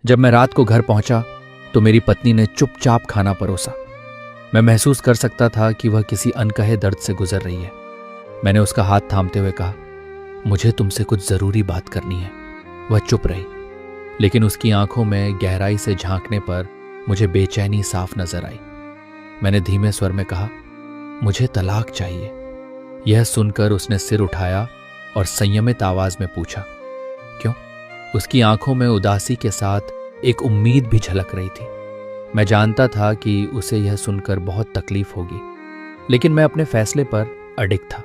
जब मैं रात को घर पहुंचा तो मेरी पत्नी ने चुपचाप खाना परोसा। मैं महसूस कर सकता था कि वह किसी अनकहे दर्द से गुजर रही है। मैंने उसका हाथ थामते हुए कहा, मुझे तुमसे कुछ जरूरी बात करनी है। वह चुप रही, लेकिन उसकी आंखों में गहराई से झांकने पर मुझे बेचैनी साफ नजर आई। मैंने धीमे स्वर में कहा, मुझे तलाक चाहिए। यह सुनकर उसने सिर उठाया और संयमित आवाज में पूछा, क्यों? उसकी आंखों में उदासी के साथ एक उम्मीद भी झलक रही थी। मैं जानता था कि उसे यह सुनकर बहुत तकलीफ होगी, लेकिन मैं अपने फैसले पर अडिग था।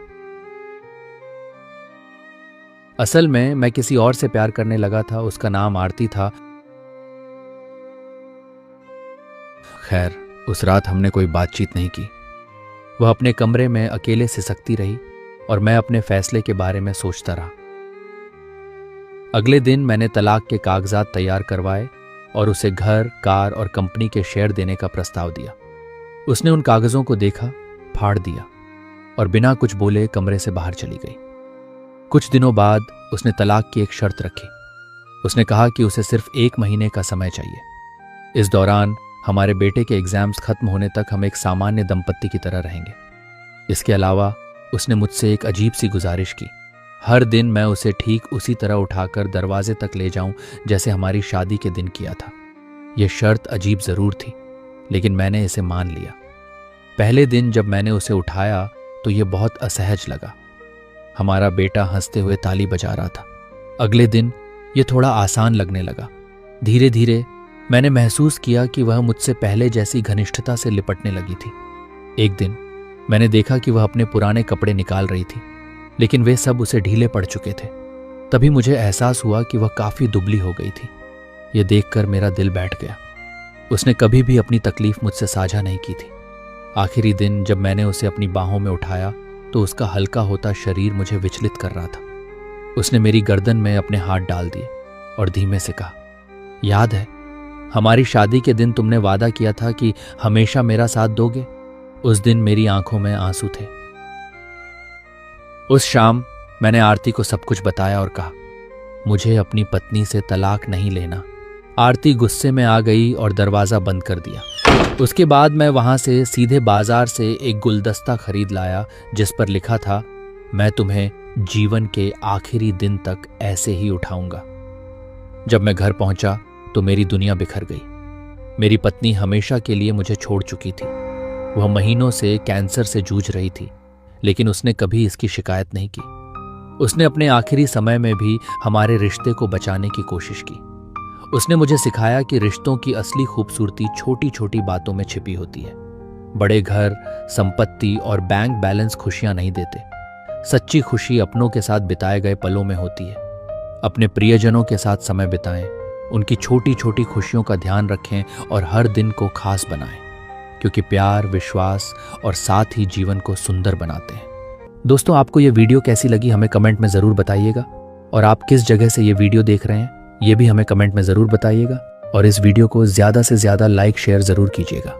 असल में मैं किसी और से प्यार करने लगा था। उसका नाम आरती था। खैर, उस रात हमने कोई बातचीत नहीं की। वह अपने कमरे में अकेले सिसकती रही और मैं अपने फैसले के बारे में सोचता रहा। अगले दिन मैंने तलाक के कागजात तैयार करवाए और उसे घर, कार और कंपनी के शेयर देने का प्रस्ताव दिया। उसने उन कागजों को देखा, फाड़ दिया और बिना कुछ बोले कमरे से बाहर चली गई। कुछ दिनों बाद उसने तलाक की एक शर्त रखी। उसने कहा कि उसे सिर्फ 1 महीने का समय चाहिए। इस दौरान हमारे बेटे के एग्जाम्स खत्म होने तक हम एक सामान्य दंपत्ति की तरह रहेंगे। इसके अलावा उसने मुझसे एक अजीब सी गुजारिश की। हर दिन मैं उसे ठीक उसी तरह उठाकर दरवाजे तक ले जाऊं जैसे हमारी शादी के दिन किया था। यह शर्त अजीब जरूर थी, लेकिन मैंने इसे मान लिया। पहले दिन जब मैंने उसे उठाया तो यह बहुत असहज लगा। हमारा बेटा हंसते हुए ताली बजा रहा था। अगले दिन यह थोड़ा आसान लगने लगा। धीरे धीरे मैंने महसूस किया कि वह मुझसे पहले जैसी घनिष्ठता से लिपटने लगी थी। एक दिन मैंने देखा कि वह अपने पुराने कपड़े निकाल रही थी, लेकिन वे सब उसे ढीले पड़ चुके थे। तभी मुझे एहसास हुआ कि वह काफी दुबली हो गई थी। यह देखकर मेरा दिल बैठ गया। उसने कभी भी अपनी तकलीफ मुझसे साझा नहीं की थी। आखिरी दिन जब मैंने उसे अपनी बाहों में उठाया तो उसका हल्का होता शरीर मुझे विचलित कर रहा था। उसने मेरी गर्दन में अपने हाथ डाल दिए और धीमे से कहा, याद है हमारी शादी के दिन तुमने वादा किया था कि हमेशा मेरा साथ दोगे? उस दिन मेरी आंखों में आंसू थे। उस शाम मैंने आरती को सब कुछ बताया और कहा, मुझे अपनी पत्नी से तलाक नहीं लेना। आरती गुस्से में आ गई और दरवाजा बंद कर दिया। उसके बाद मैं वहां से सीधे बाजार से एक गुलदस्ता खरीद लाया जिस पर लिखा था, मैं तुम्हें जीवन के आखिरी दिन तक ऐसे ही उठाऊंगा। जब मैं घर पहुंचा तो मेरी दुनिया बिखर गई। मेरी पत्नी हमेशा के लिए मुझे छोड़ चुकी थी। वह महीनों से कैंसर से जूझ रही थी, लेकिन उसने कभी इसकी शिकायत नहीं की। उसने अपने आखिरी समय में भी हमारे रिश्ते को बचाने की कोशिश की। उसने मुझे सिखाया कि रिश्तों की असली खूबसूरती छोटी छोटी बातों में छिपी होती है। बड़े घर, संपत्ति और बैंक बैलेंस खुशियां नहीं देते। सच्ची खुशी अपनों के साथ बिताए गए पलों में होती है। अपने प्रियजनों के साथ समय बिताएं, उनकी छोटी छोटी खुशियों का ध्यान रखें और हर दिन को खास बनाएं, क्योंकि प्यार, विश्वास और साथ ही जीवन को सुंदर बनाते हैं। दोस्तों, आपको ये वीडियो कैसी लगी हमें कमेंट में ज़रूर बताइएगा, और आप किस जगह से ये वीडियो देख रहे हैं ये भी हमें कमेंट में ज़रूर बताइएगा, और इस वीडियो को ज़्यादा से ज़्यादा लाइक शेयर ज़रूर कीजिएगा।